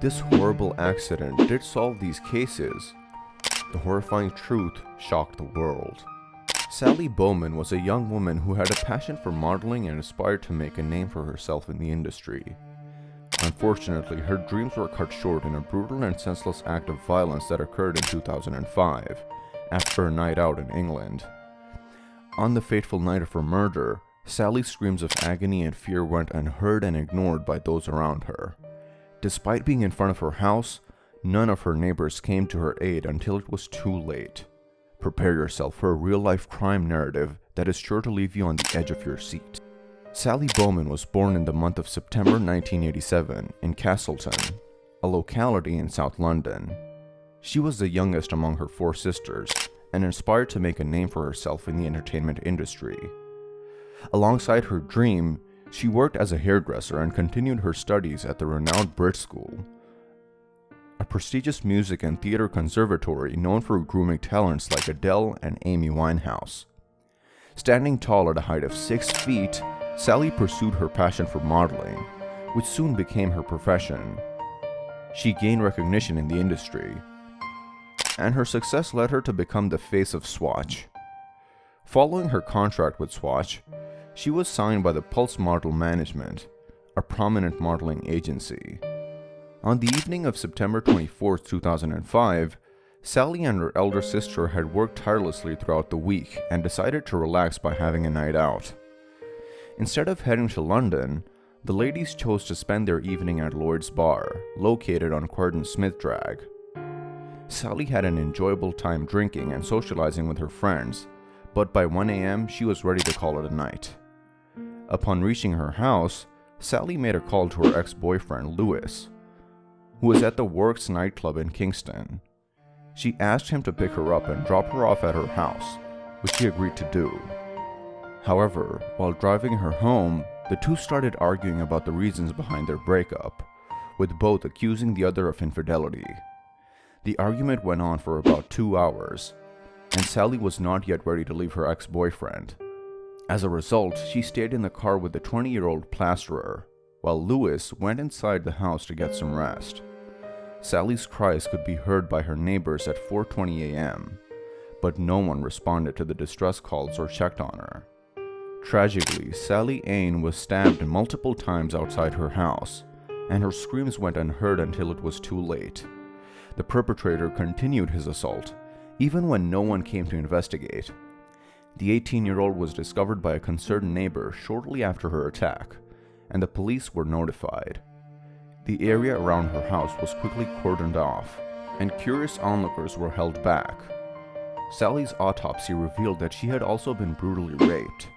this horrible accident did solve these cases, the horrifying truth shocked the world. Sally Bowman was a young woman who had a passion for modeling and aspired to make a name for herself in the industry. Unfortunately, her dreams were cut short in a brutal and senseless act of violence that occurred in 2005, after a night out in England. On the fateful night of her murder, Sally's screams of agony and fear went unheard and ignored by those around her. Despite being in front of her house, none of her neighbors came to her aid until it was too late. Prepare yourself for a real-life crime narrative that is sure to leave you on the edge of your seat. Sally Bowman was born in the month of September 1987 in Castleton, a locality in South London. She was the youngest among her 4 sisters and inspired to make a name for herself in the entertainment industry. Alongside her dream, she worked as a hairdresser and continued her studies at the renowned Brit School, a prestigious music and theater conservatory known for grooming talents like Adele and Amy Winehouse. Standing tall at a height of 6 feet, Sally pursued her passion for modeling, which soon became her profession. She gained recognition in the industry, and her success led her to become the face of Swatch. Following her contract with Swatch, she was signed by the Pulse Model Management, a prominent modeling agency. On the evening of September 24, 2005, Sally and her elder sister had worked tirelessly throughout the week and decided to relax by having a night out. Instead of heading to London, the ladies chose to spend their evening at Lloyd's Bar, located on Croydon Smith Drag. Sally had an enjoyable time drinking and socializing with her friends, but by 1 a.m. she was ready to call it a night. Upon reaching her house, Sally made a call to her ex-boyfriend, Lewis, who was at the Works nightclub in Kingston. She asked him to pick her up and drop her off at her house, which he agreed to do. However, while driving her home, the two started arguing about the reasons behind their breakup, with both accusing the other of infidelity. The argument went on for about 2 hours, and Sally was not yet ready to leave her ex-boyfriend. As a result, she stayed in the car with the 20-year-old plasterer, while Lewis went inside the house to get some rest. Sally's cries could be heard by her neighbors at 4:20 a.m., but no one responded to the distress calls or checked on her. Tragically, Sally Ain was stabbed multiple times outside her house, and her screams went unheard until it was too late. The perpetrator continued his assault, even when no one came to investigate. The 18-year-old was discovered by a concerned neighbor shortly after her attack, and the police were notified. The area around her house was quickly cordoned off, and curious onlookers were held back. Sally's autopsy revealed that she had also been brutally raped.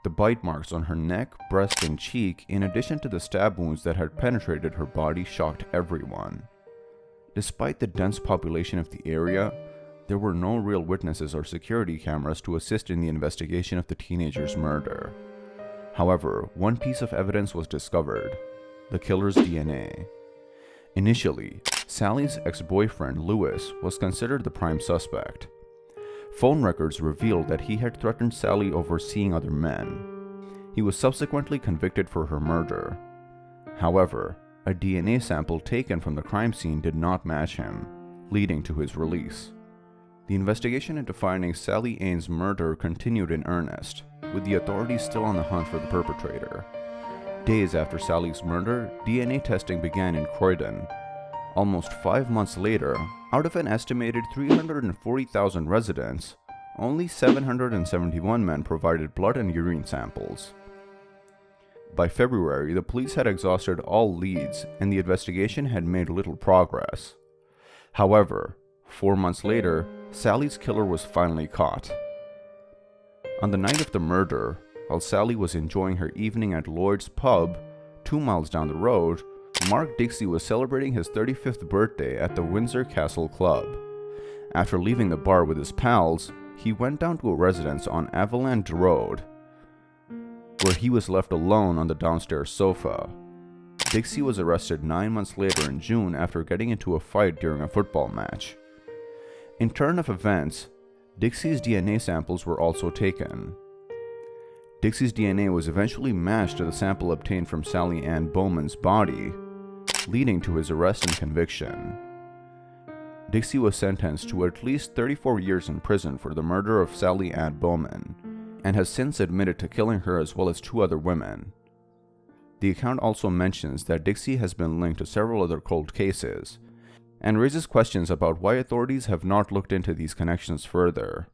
The bite marks on her neck, breast, and cheek, in addition to the stab wounds that had penetrated her body, shocked everyone. Despite the dense population of the area, there were no real witnesses or security cameras to assist in the investigation of the teenager's murder. However, one piece of evidence was discovered: the killer's DNA. Initially, Sally's ex-boyfriend, Lewis, was considered the prime suspect. Phone records revealed that he had threatened Sally over seeing other men. He was subsequently convicted for her murder. However, a DNA sample taken from the crime scene did not match him, leading to his release. The investigation into finding Sally Ain's murder continued in earnest, with the authorities still on the hunt for the perpetrator. Days after Sally's murder, DNA testing began in Croydon. Almost 5 months later, out of an estimated 340,000 residents, only 771 men provided blood and urine samples. By February, the police had exhausted all leads, and the investigation had made little progress. However, 4 months later, Sally's killer was finally caught. On the night of the murder, while Sally was enjoying her evening at Lloyd's pub, 2 miles down the road, Mark Dixie was celebrating his 35th birthday at the Windsor Castle Club. After leaving the bar with his pals, he went down to a residence on Avalanche Road, where he was left alone on the downstairs sofa. Dixie was arrested 9 months later in June after getting into a fight during a football match. In turn of events, Dixie's DNA samples were also taken. Dixie's DNA was eventually matched to the sample obtained from Sally Ann Bowman's body, leading to his arrest and conviction. Dixie was sentenced to at least 34 years in prison for the murder of Sally Ann Bowman, and has since admitted to killing her as well as 2 other women. The account also mentions that Dixie has been linked to several other cold cases, and raises questions about why authorities have not looked into these connections further.